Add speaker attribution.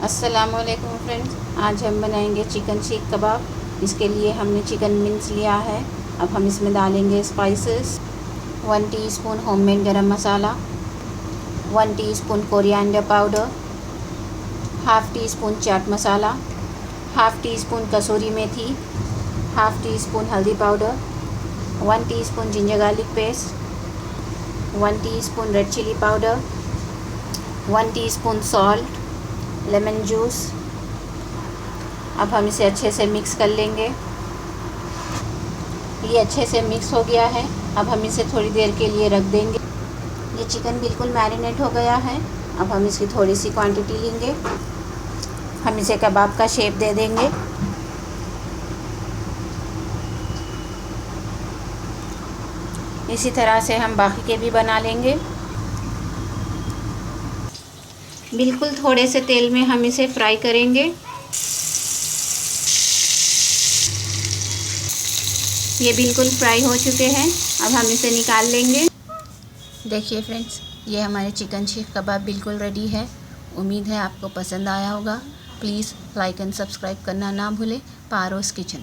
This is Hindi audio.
Speaker 1: अस्सलामुअलैकुम फ्रेंड्स, आज हम बनाएंगे चिकन सीख कबाब। इसके लिए हमने चिकन मिंस लिया है। अब हम इसमें डालेंगे spices. 1 teaspoon homemade garam masala, 1 teaspoon coriander powder, half teaspoon chaat masala, half teaspoon kasuri methi, half teaspoon haldi powder, 1 teaspoon ginger garlic paste, 1 teaspoon red chilli powder, 1 teaspoon salt, lemon juice. अब हम इसे अच्छे से मिक्स कर लेंगे। ये अच्छे से मिक्स हो गया है। अब हम इसे थोड़ी देर के लिए रख देंगे। ये चिकन बिल्कुल मैरिनेट हो गया है। अब हम इसकी थोड़ी सी क्वांटिटी लेंगे। हम इसे कबाब का शेप दे देंगे। इसी तरह से हम बाकी के भी बना लेंगे। बिल्कुल थोड़े से तेल में हम इसे फ्राई करेंगे। ये बिल्कुल फ्राई हो चुके हैं। अब हम इसे निकाल लेंगे। देखिए फ्रेंड्स, ये हमारे चिकन सीख कबाब बिल्कुल रेडी है। उम्मीद है आपको पसंद आया होगा। प्लीज़ लाइक एंड सब्सक्राइब करना ना भूलें। पारोस किचन।